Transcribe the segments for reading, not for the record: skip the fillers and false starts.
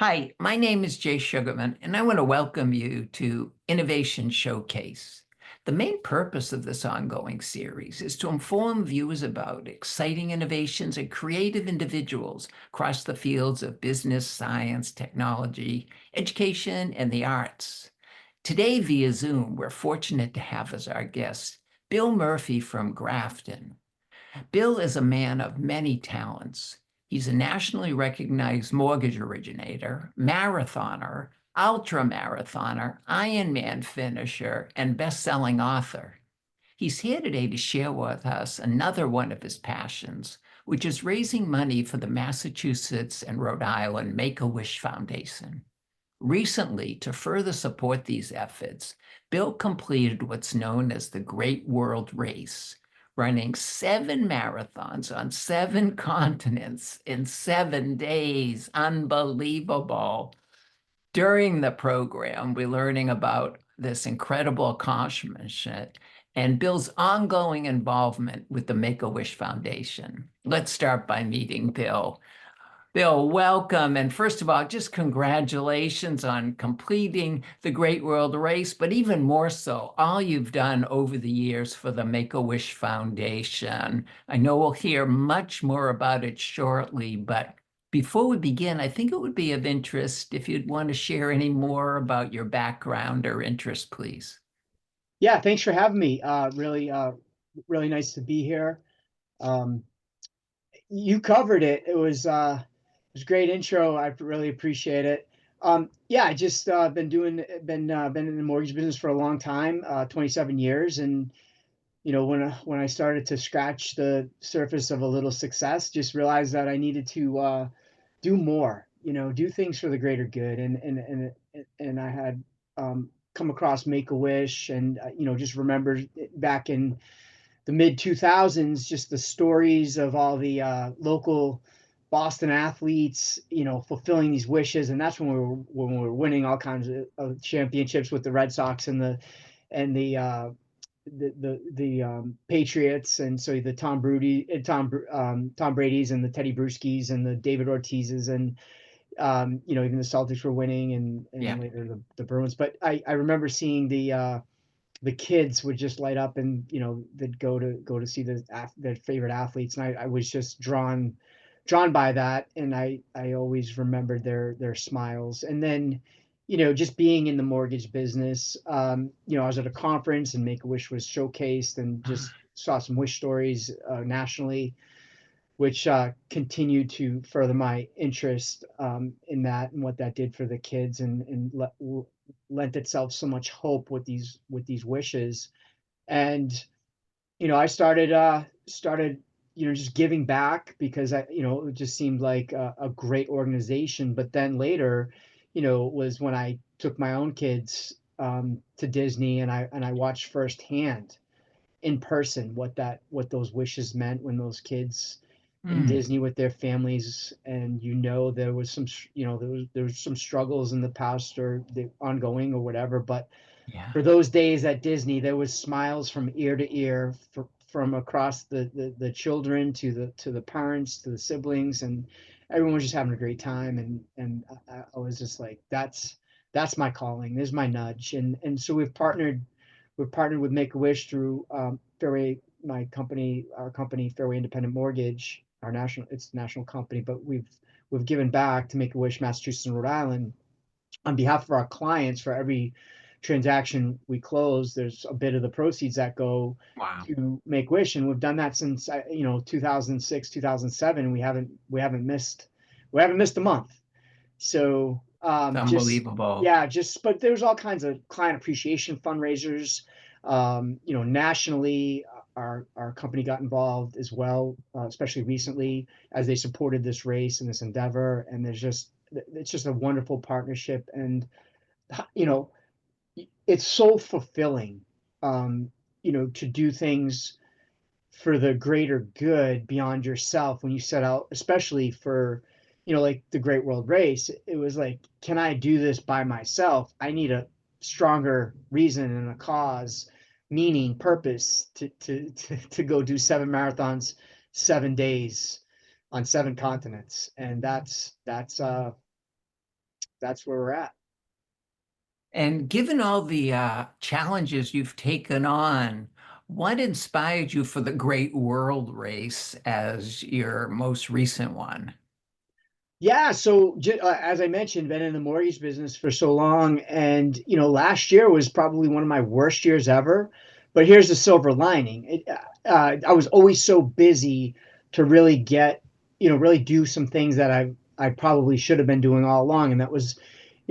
Hi, my name is Jay Sugarman, and I want to welcome you to Innovation Showcase. The main purpose of this ongoing series is to inform viewers about exciting innovations and creative individuals across the fields of business, science, technology, education, and the arts. Today, via Zoom, we're fortunate to have as our guest Bill Murphy from Grafton. Bill is a man of many talents. He's a nationally recognized mortgage originator, marathoner, ultramarathoner, Ironman finisher, and best-selling author. He's here today to share with us another one of his passions, which is raising money for the Massachusetts and Rhode Island Make-A-Wish Foundation. Recently, to further support these efforts, Bill completed what's known as the Great World Race, running 7 marathons on 7 continents in 7 days. Unbelievable. During the program, we're learning about this incredible accomplishment and Bill's ongoing involvement with the Make-A-Wish Foundation. Let's start by meeting Bill. Bill, welcome. And first of all, just congratulations on completing the Great World Race, but even more so, all you've done over the years for the Make-A-Wish Foundation. I know we'll hear much more about it shortly, but before we begin, I think it would be of interest if you'd want to share any more about your background or interest, please. Yeah, thanks for having me. Really nice to be here. Um, you covered it. It was a great intro. I really appreciate it. Yeah, I just been in the mortgage business for a long time, 27 years, and when I started to scratch the surface of a little success, just realized that I needed to do more. Do things for the greater good, and I had come across Make a Wish, and just remember back in the mid 2000s, just the stories of all the local Boston athletes, fulfilling these wishes, and that's when we were winning all kinds of championships with the Red Sox and the Patriots, and so the Tom Brady's and the Teddy Bruschi's and the David Ortiz's, and even the Celtics were winning, and later the Bruins. But I remember seeing the kids would just light up, and they'd go to see their favorite athletes, and I was just drawn by that, and I always remembered their smiles. And then just being in the mortgage business, I was at a conference and Make-A-Wish was showcased, and just saw some wish stories nationally, which continued to further my interest in that and what that did for the kids, and lent itself so much hope with these wishes. And I started just giving back, because it just seemed like a great organization. But then later, was when I took my own kids to Disney, and I watched firsthand in person what those wishes meant when those kids in Disney with their families. And there was some there was some struggles in the past, or the ongoing or whatever, but for those days at Disney, there was smiles from ear to ear, from across the children to the parents to the siblings, and everyone was just having a great time. And I was just like, that's my calling. There's my nudge. And so we've partnered with Make-A-Wish through Fairway, our company, Fairway Independent Mortgage, it's a national company, but we've given back to Make-A-Wish Massachusetts and Rhode Island on behalf of our clients. For every transaction we close, there's a bit of the proceeds that go to Make-A-Wish, and we've done that since 2006, 2007, and we haven't missed a month. So Unbelievable. but there's all kinds of client appreciation fundraisers. Nationally, our company got involved as well, especially recently, as they supported this race and this endeavor. And it's just a wonderful partnership, and it's so fulfilling, to do things for the greater good beyond yourself. When you set out, especially for like the Great World Race, it was like, can I do this by myself? I need a stronger reason and a cause, meaning, purpose, to go do 7 marathons, 7 days on 7 continents. And that's that's where we're at. And given all the challenges you've taken on, what inspired you for the Great World Race as your most recent one? Yeah, so as I mentioned, been in the mortgage business for so long, and last year was probably one of my worst years ever. But here's the silver lining: I was always so busy to really really do some things that I probably should have been doing all along, and that was,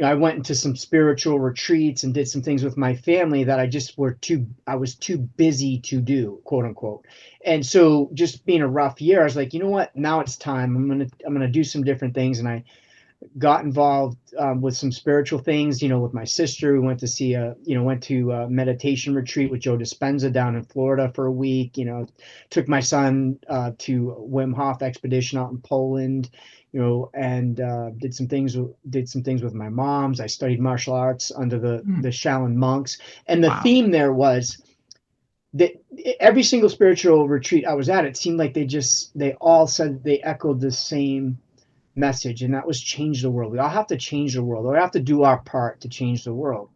I went into some spiritual retreats and did some things with my family that I was too busy to do, quote unquote. And so just being a rough year, I was like, you know what? Now it's time. I'm gonna do some different things. And I got involved with some spiritual things, with my sister. We went to see went to a meditation retreat with Joe Dispenza down in Florida for a week. Took my son to Wim Hof expedition out in Poland, and did some things with my moms. I studied martial arts under the Hmm. Shaolin monks, and the Wow. theme there was that every single spiritual retreat I was at, it seemed like they all said, they echoed the same message, and that was change the world. We all have to change the world. We have to do our part to change the world.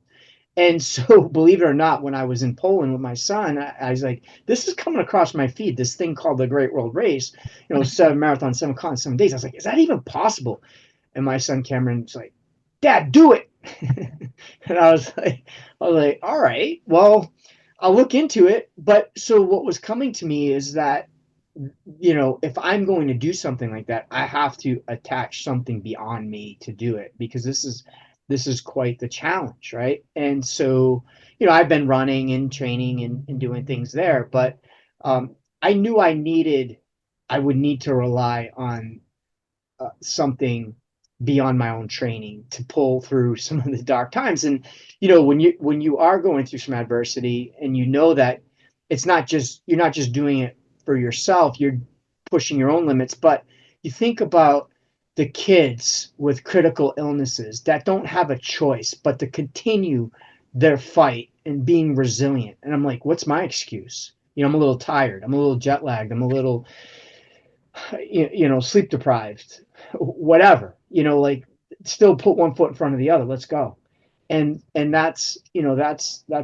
And so, believe it or not, when I was in Poland with my son, I was like, this is coming across my feed, this thing called the Great World Race, 7 marathons, 7 continents, 7 days. I was like, is that even possible? And my son Cameron's like, Dad, do it. And I was like, all right, well, I'll look into it. But so what was coming to me is that, if I'm going to do something like that, I have to attach something beyond me to do it, because this is quite the challenge, right? And so, I've been running and training and doing things there, but I knew I would need to rely on something beyond my own training to pull through some of the dark times. And when you are going through some adversity, and that you're not just doing it for yourself, you're pushing your own limits. But you think about the kids with critical illnesses that don't have a choice but to continue their fight and being resilient. And I'm like, what's my excuse? I'm a little tired, I'm a little jet lagged, I'm a little sleep deprived, whatever, like, still put one foot in front of the other. Let's go. And that's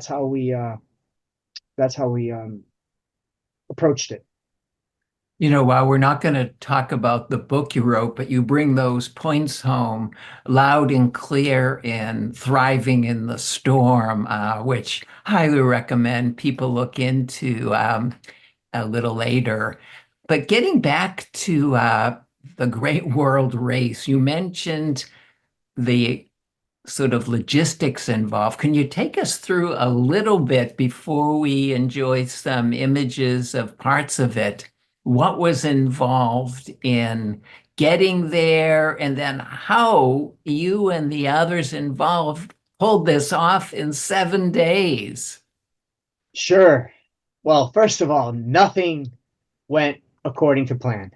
how we approached it. While we're not going to talk about the book you wrote, but you bring those points home loud and clear in Thriving in the Storm, which highly recommend people look into a little later. But getting back to the Great World Race, you mentioned the sort of logistics involved. Can you take us through a little bit before we enjoy some images of parts of it? What was involved in getting there, and then how you and the others involved pulled this off in 7 days? Sure. Well, first of all, nothing went according to plan,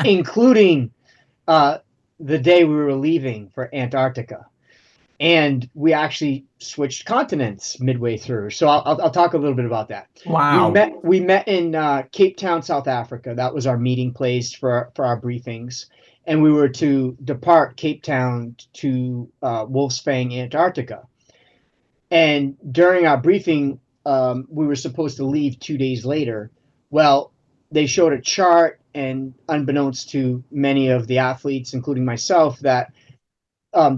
including uh, the day we were leaving for Antarctica. And we actually switched continents midway through. So I'll talk a little bit about that. We Wow. met we met in Cape Town, South Africa. That was our meeting place for our briefings, and we were to depart Cape Town to Wolf's Fang, Antarctica. And during our briefing, we were supposed to leave 2 days later. Well, they showed a chart, and unbeknownst to many of the athletes, including myself, that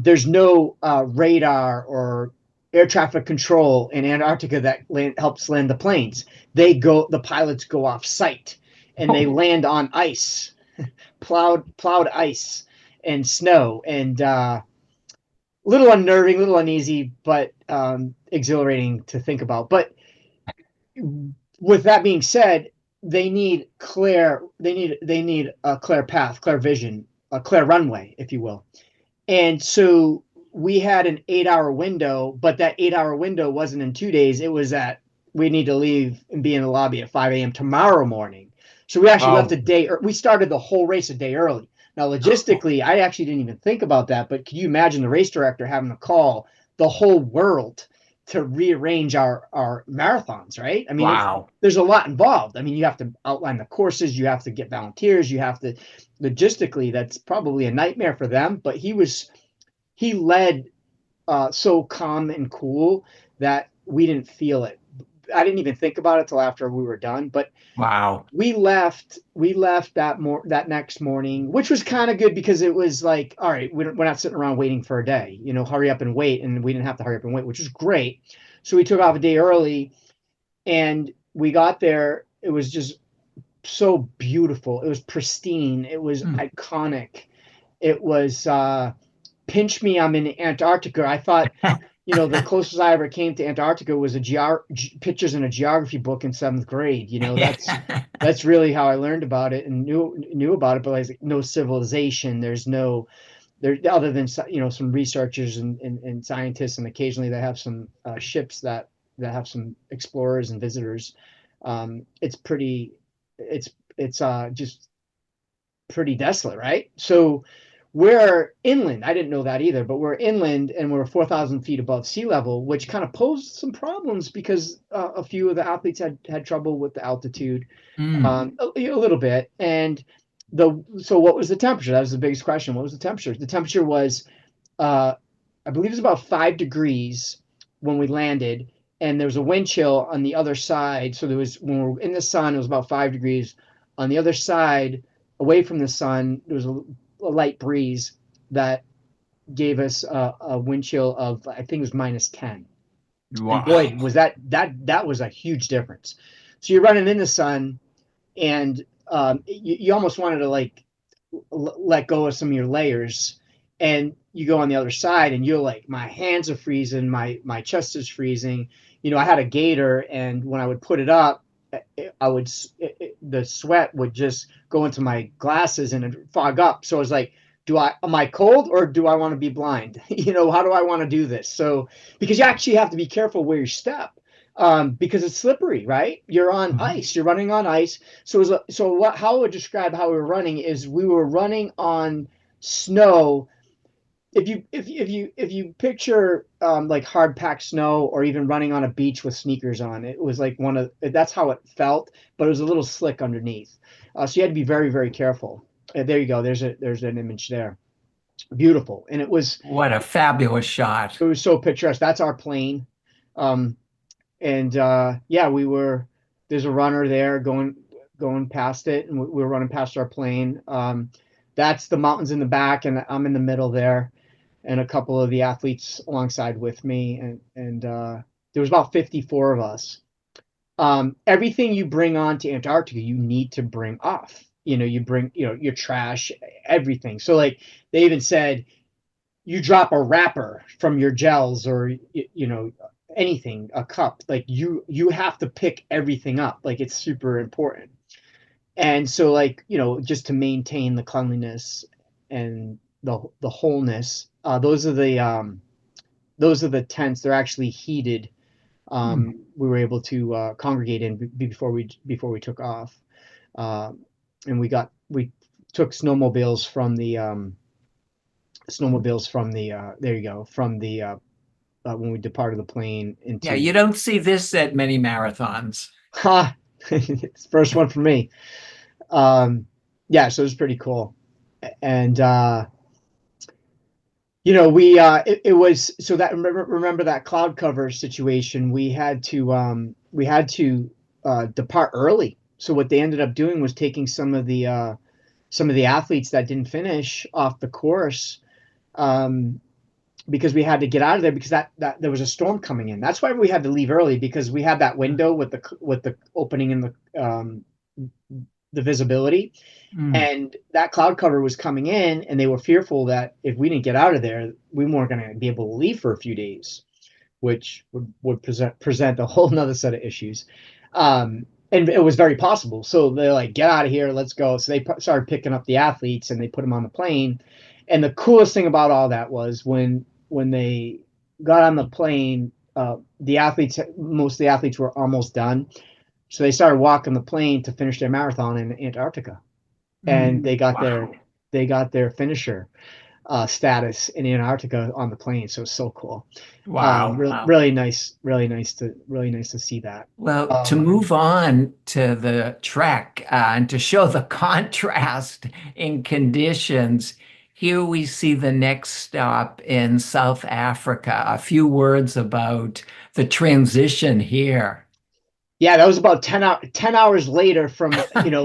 there's no radar or air traffic control in Antarctica that helps land the planes. The pilots go off site, and they land on ice, plowed ice and snow, and little unnerving, little uneasy, but exhilarating to think about. But with that being said, they need a clear path, clear vision, a clear runway, if you will. And so we had an 8-hour window, but that 8-hour window wasn't in 2 days. It was that we need to leave and be in the lobby at 5 a.m. tomorrow morning. So we actually left a Oh, day, we started the whole race a day early. Now, logistically, I actually didn't even think about that, but could you imagine the race director having to call the whole world to rearrange our marathons, right? I mean, wow. there's a lot involved. I mean, you have to outline the courses, you have to get volunteers, you have to, logistically, that's probably a nightmare for them. But he led so calm and cool that we didn't feel it. I didn't even think about it till after we were done, but Wow. we left that next morning, which was kind of good because it was like, all right, we're not sitting around waiting for a day, hurry up and wait. And we didn't have to hurry up and wait, which was great. So we took off a day early, and we got there. It was just so beautiful. It was pristine. It was Mm. iconic. It was pinch me, I'm in Antarctica. I thought, the closest I ever came to Antarctica was pictures in a geography book in seventh grade. That's really how I learned about it and knew about it. But like no civilization. There's no there other than some researchers and scientists, and occasionally they have some ships that have some explorers and visitors. It's pretty. It's just pretty desolate, right? So we're inland. I didn't know that either, but we're inland and we're 4,000 feet above sea level, which kind of posed some problems because a few of the athletes had trouble with the altitude, Mm. a little bit. And so what was the temperature? That was the biggest question. What was the temperature? The temperature was, uh, I believe it was about 5 degrees when we landed, and there was a wind chill on the other side. So when we were in the sun, it was about 5 degrees. On the other side, away from the sun, there was a light breeze that gave us a wind chill of, I think it was -10. And boy, Wow. was that was a huge difference. So you're running in the sun, and you almost wanted to like let go of some of your layers, and you go on the other side and you're like, my hands are freezing, my chest is freezing. I had a gaiter, and when I would put it up, I would the sweat would just go into my glasses and it'd fog up. So I was like, am I cold or do I want to be blind? How do I want to do this? So because you actually have to be careful where you step, because it's slippery, right? You're on Mhm. ice, you're running on ice. How I would describe how we were running is we were running on snow. If you picture like hard packed snow, or even running on a beach with sneakers on, it was like that's how it felt, but it was a little slick underneath. So you had to be very, very careful. There you go. There's an image there. Beautiful, and What a fabulous shot. it was so picturesque. That's our plane. Um, and yeah, there's a runner there going past it, and we were running past our plane. That's the mountains in the back, and I'm in the middle there, and a couple of the athletes alongside with me, and there was about 54 of us. Everything you bring on to Antarctica, you need to bring off. You bring, your trash, everything. So like they even said, you drop a wrapper from your gels, or anything, a cup, like you have to pick everything up, like it's super important. And so like, just to maintain the cleanliness and the wholeness, those are the tents. They're actually heated. Mm. We were able to congregate in before we took off. uh, and we took snowmobiles from the there you go, from the when we departed the plane Yeah, you into don't see this at many marathons. ha. It's the first one for me. um yeah, so it was pretty cool. And it was, so that, remember that cloud cover situation, we had to depart early. So what they ended up doing was taking some of the athletes that didn't finish off the course, um because we had to get out of there, because that there was a storm coming in. That's why we had to leave early, because we had that window with the opening in the visibility, Mm. and that cloud cover was coming in, and they were fearful that if we didn't get out of there, we weren't going to be able to leave for a few days, which would present a whole nother set of issues. And it was very possible. So they're like, get out of here, let's go. So they started picking up the athletes and they put them on the plane. And the coolest thing about all that was when they got on the plane, most of the athletes were almost done. So they started walking the plane to finish their marathon in Antarctica, and Mm. Wow. they got their finisher status in Antarctica on the plane. So it's so cool. Wow. Really nice to see that. Well, to Um, move on to the trek and to show the contrast in conditions, here we see the next stop in South Africa. A few words about the transition here. Yeah, that was about 10 hours later from,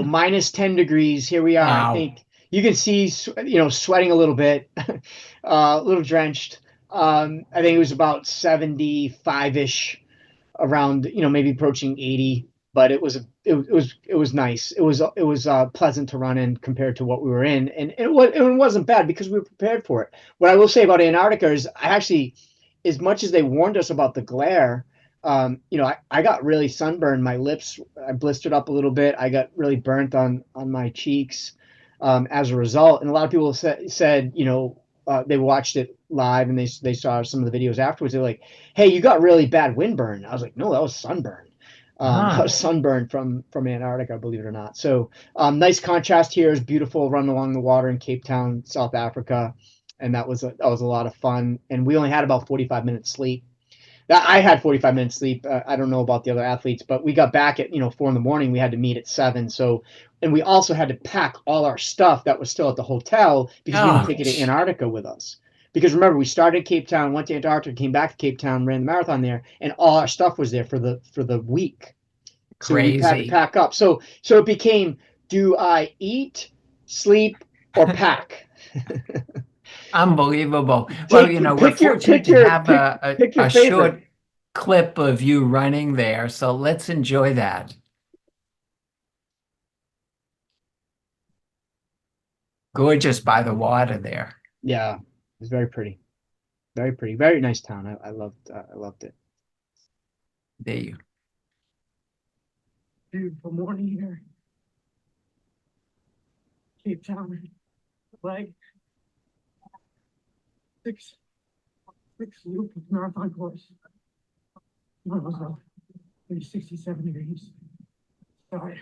minus 10 degrees. Here we are. I Wow. think you can see, sweating a little bit, a little drenched. I think it was about 75-ish around, maybe approaching 80, but it was nice. It was pleasant to run in compared to what we were in, and it wasn't bad because we were prepared for it. What I will say about Antarctica is I actually, as much as they warned us about the glare, I got really sunburned. My lips, I blistered up a little bit. I got really burnt on my cheeks as a result. And a lot of people said, they watched it live and they saw some of the videos afterwards. They're like, "Hey, you got really bad windburn." I was like, "No, that was sunburn." That Ah, was sunburn from Antarctica, believe it or not. So nice contrast here. Is beautiful run along the water in Cape Town, South Africa, and that was a lot of fun. And we only had about 45 minutes sleep. I had 45 minutes sleep. I don't know about the other athletes, but we got back at 4 in the morning. We had to meet at 7. So, and we also had to pack all our stuff that was still at the hotel because we didn't take it to ouch. Antarctica with us. Because remember, we started in Cape Town, went to Antarctica, came back to Cape Town, ran the marathon there, and all our stuff was there for the week. So we had to Crazy. pack up. So it became, do I eat, sleep, or pack? Unbelievable. Well, Take we're pick your fortunate pick to your have pick pick your a favorite. short clip of you running there. So let's enjoy that. Gorgeous by the water there. Yeah, it was very pretty. Very pretty, very nice town. I loved it. There you. Beautiful morning here, Cape Town. Like six loop marathon course. One was maybe 67 degrees. Sorry,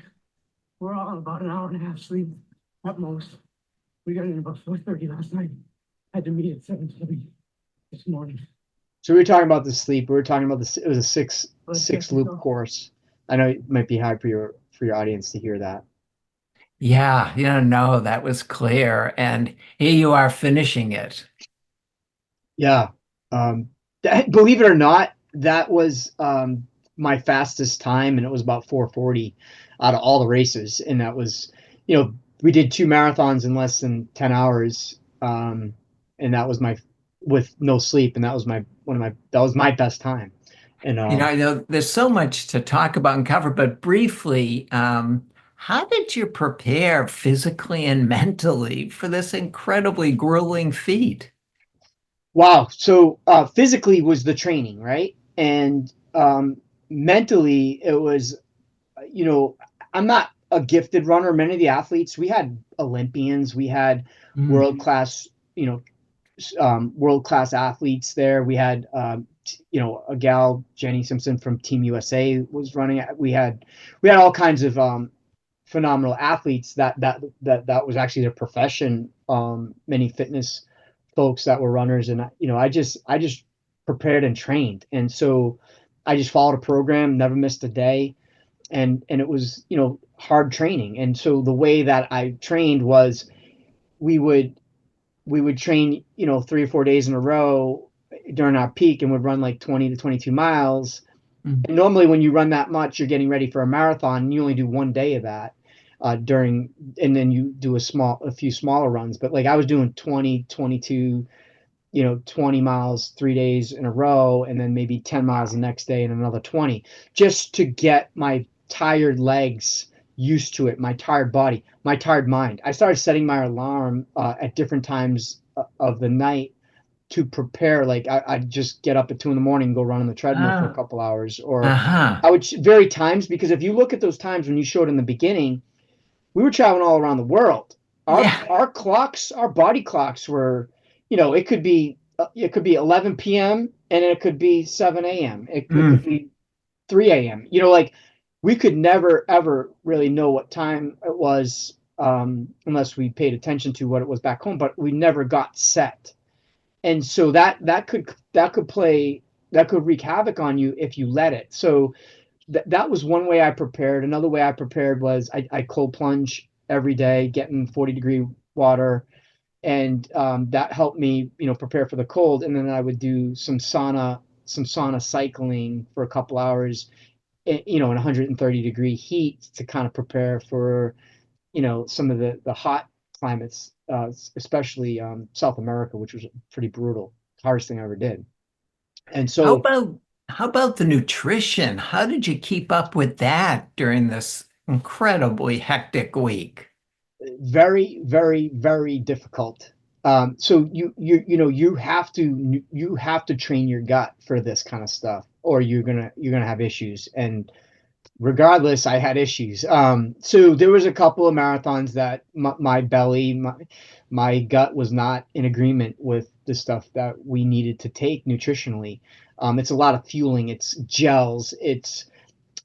we're all on about an hour and a half sleep at most. We got in about 4:30 last night. Had to meet at 7:30 this morning. So we were talking about the sleep. We were talking about this. It was a six loop course. I know it might be hard for your audience to hear that. Yeah, no, that was clear. And here you are finishing it. Yeah. Believe it or not, that was my fastest time, and it was about 4:40 out of all the races. And that was, we did 2 marathons in less than 10 hours. And that was with no sleep, and that was my best time. And I know there's so much to talk about and cover, but briefly, how did you prepare physically and mentally for this incredibly grueling feat? wow. So physically was the training, right? And mentally it was, you know, I'm not a gifted runner. Many of the athletes, we had Olympians, we had Mm. world class, world class athletes there. We had, a gal, Jenny Simpson from Team USA was running. We had all kinds of phenomenal athletes that was actually their profession. Many fitness folks that were runners, and I just prepared and trained, and so I just followed a program, never missed a day, and it was hard training. And so the way that I trained was we would train 3 or 4 days in a row during our peak, and would run like 20 to 22 miles. Mm. And normally when you run that much, you're getting ready for a marathon, and you only do one day of that and then you do a few smaller runs. But like I was doing 20, 22, 20 miles 3 days in a row, and then maybe 10 miles the next day and another 20, just to get my tired legs used to it, my tired body, my tired mind. I started setting my alarm at different times of the night to prepare. Like I'd just get up at 2 in the morning and go run on the treadmill for a Ah, couple hours, or uh-huh. I would vary times, because if you look at those times when you showed in the beginning, we were traveling all around the world. Our Yeah. our clocks, our body clocks were, it could be 11 p.m. and it could be 7 a.m. It could Mm. be 3 a.m. Like we could never ever really know what time it was, unless we paid attention to what it was back home. But we never got set, and so that could wreak havoc on you if you let it. So that was one way I prepared. Another way I prepared was I cold plunge every day, get in 40-degree water, and that helped me, prepare for the cold. And then I would do some sauna cycling for a couple hours, in 130-degree heat to kind of prepare for, some of the hot climates, especially South America, which was pretty brutal, hardest thing I ever did. And How so about how about the nutrition? How did you keep up with that during this incredibly hectic week? very, very, very difficult. So you have to train your gut for this kind of stuff, or you're gonna have issues. And regardless, I had issues. So there was a couple of marathons that my belly, my gut was not in agreement with the stuff that we needed to take nutritionally. It's a lot of fueling, it's gels, it's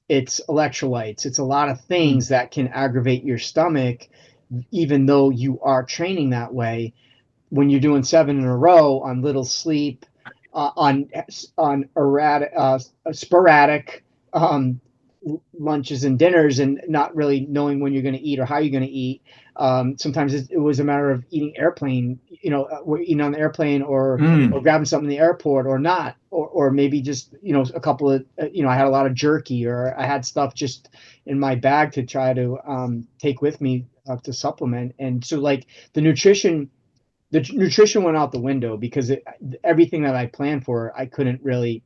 electrolytes, it's a lot of Mm. things that can aggravate your stomach, even though you are training that way. When you're doing 7 in a row on little sleep, on erratic, sporadic um, lunches and dinners, and not really knowing when you're going to eat or how you're going to eat. Sometimes it was a matter of eating airplane, we're eating on the airplane, or Mm. grabbing something in the airport, or not, or maybe just, a couple of, I had a lot of jerky, or I had stuff just in my bag to try to take with me to supplement. And so, like, the nutrition the nutrition went out the window, because everything that I planned for, I couldn't really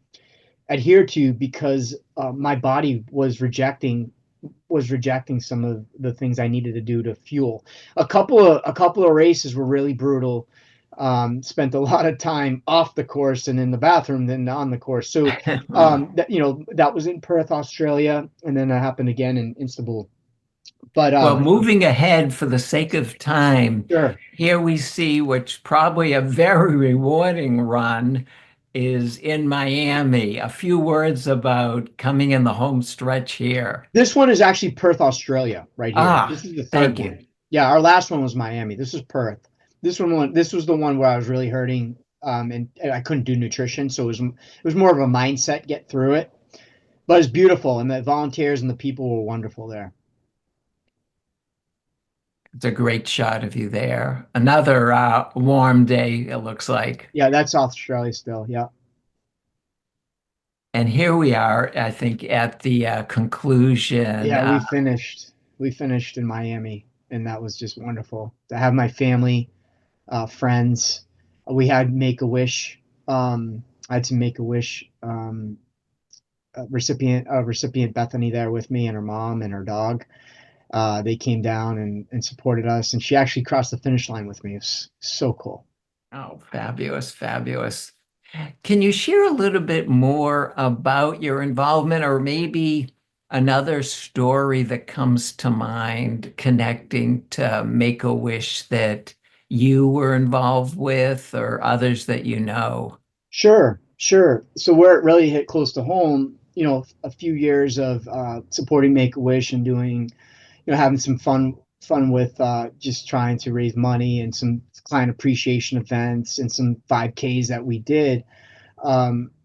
adhere to, because my body was rejecting some of the things I needed to do to fuel. A couple of races were really brutal. Spent a lot of time off the course and in the bathroom than on the course. So that was in Perth, Australia, and then that happened again in Istanbul. But Well, moving ahead for the sake of time, sure. here we see what's probably a very rewarding run is in Miami. A few words about coming in the home stretch here. This one is actually Perth, Australia, right here. Ah, This is the third thank you. one. Yeah, our last one was Miami. This is Perth. This was the one where I was really hurting, and I couldn't do nutrition, so it was more of a mindset get through it. But it's beautiful, and the volunteers and the people were wonderful there. It's a great shot of you there. Another warm day, it looks like. Yeah, that's South Australia still. Yeah, And here we are, I think, at the conclusion. yeah. We finished in Miami, and that was just wonderful to have my family, friends. We had Make a Wish. I had some Make a Wish recipient Bethany there with me, and her mom and her dog. They came down and supported us, and she actually crossed the finish line with me. It's so cool. Oh, fabulous, fabulous. Can you share a little bit more about your involvement, or maybe another story that comes to mind connecting to Make-A-Wish that you were involved with or others that you know? Sure, sure. So where it really hit close to home, a few years of supporting Make a Wish, and doing, having some fun with just trying to raise money, and some client appreciation events, and some 5Ks that we did.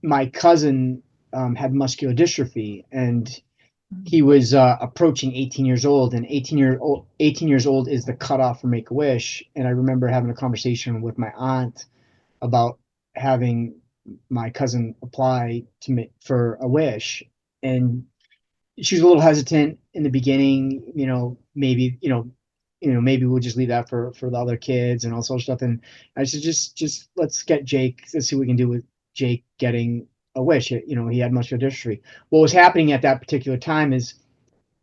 My cousin had muscular dystrophy, and he was approaching 18 years old, and 18 years old is the cutoff for Make a Wish. And I remember having a conversation with my aunt about having my cousin apply to make for a wish, and she was a little hesitant in the beginning. Maybe we'll just leave that for the other kids and all sorts of stuff. And I said, just let's get Jake. Let's see what we can do with Jake getting a wish. He had muscular dystrophy. What was happening at that particular time is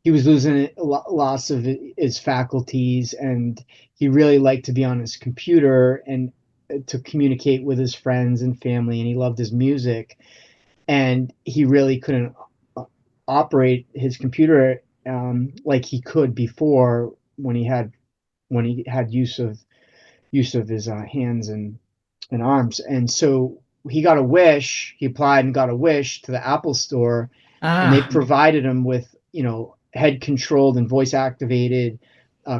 he was losing lots of his faculties, and he really liked to be on his computer, and to communicate with his friends and family, and he loved his music, and he really couldn't operate his computer like he could before, when he had use of his hands and arms. And so he got a wish. He applied and got a wish to the Apple Store, and they Ah, provided him with, head controlled and voice activated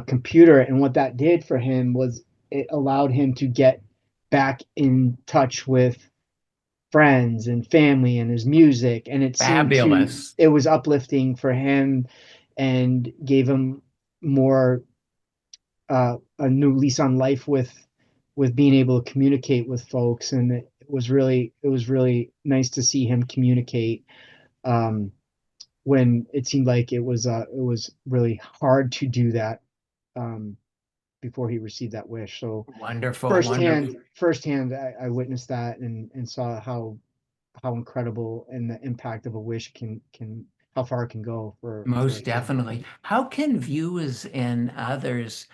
computer. And what that did for him was it allowed him to get back in touch with friends and family and his music. And fabulous. it was uplifting for him, and gave him more, a new lease on life with with being able to communicate with folks, and it was really nice to see him communicate um, when it seemed like it was really hard to do that um, before he received that wish. So Wonderful, wonderful. firsthand, I witnessed that and saw how incredible and the impact of a wish can how far it can go for a Most kid. definitely. How can viewers and others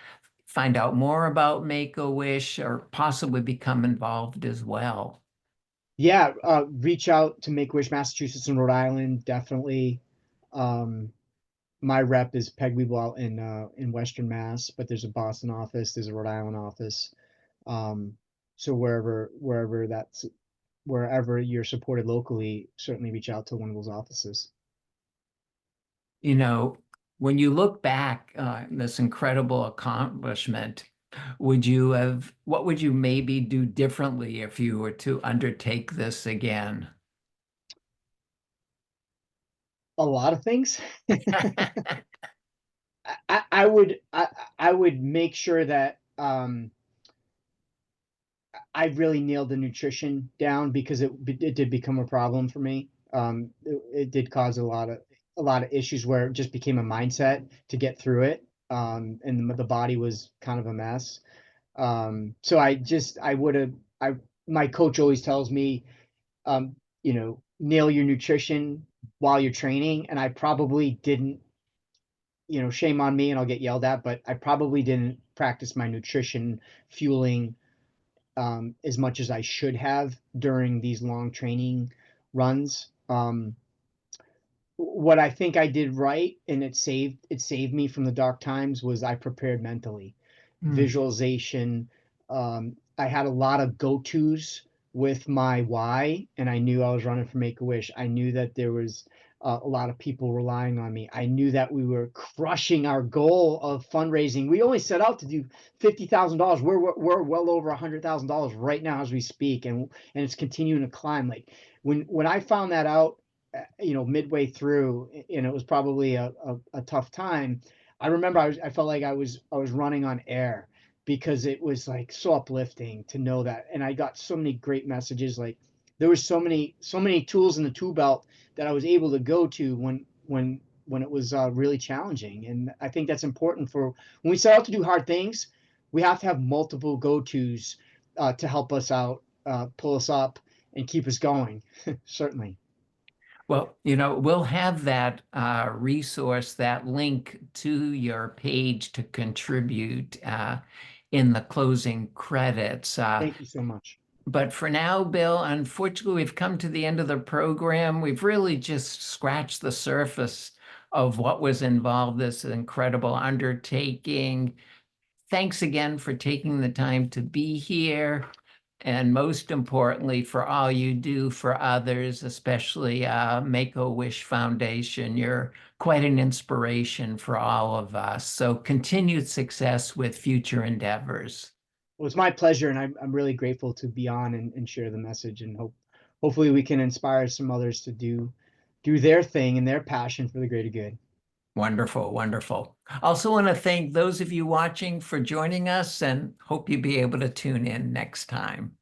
find out more about Make-A-Wish or possibly become involved as well? Yeah, reach out to Make-A-Wish Massachusetts and Rhode Island, definitely. Um, my rep is Peg Weeble out in Western Mass, but there's a Boston office, there's a Rhode Island office. Um, so wherever you're supported locally, certainly reach out to one of those offices. You know, when you look back this incredible accomplishment, what would you maybe do differently if you were to undertake this again? A lot of things. I would make sure that I really nailed the nutrition down because it did become a problem for me. It did cause a lot of issues where it just became a mindset to get through it, and the body was kind of a mess. So I would have I my coach always tells me, nail your nutrition while you're training, and I probably didn't. Shame on me, and I'll get yelled at, but I probably didn't practice my nutrition fueling as much as I should have during these long training runs. What I think I did right, and it saved me from the dark times, was I prepared mentally. Hmm. Visualization. I had a lot of go-tos with my why, and I knew I was running for Make-A-Wish. I knew that there was a lot of people relying on me. I knew that we were crushing our goal of fundraising. We only set out to do $50,000. We're well over $100,000 right now as we speak, and it's continuing to climb. Like when I found that out, midway through, and it was probably a tough time. I remember I felt like I was running on air because it was like so uplifting to know that. And I got so many great messages. Like there was so many tools in the tool belt that I was able to go to when it was really challenging. And I think that's important for when we set out to do hard things. We have to have multiple go-tos to help us out, pull us up, and keep us going. Certainly. Well, we'll have that resource, that link to your page to contribute in the closing credits. Thank you so much. But for now, Bill, unfortunately, we've come to the end of the program. We've really just scratched the surface of what was involved, this incredible undertaking. Thanks again for taking the time to be here. And most importantly, for all you do for others, especially Make-A-Wish Foundation. You're quite an inspiration for all of us. So continued success with future endeavors. Well, it's my pleasure, and I'm really grateful to be on and share the message, and hopefully we can inspire some others to do their thing and their passion for the greater good. Wonderful, wonderful. Also want to thank those of you watching for joining us and hope you'll be able to tune in next time.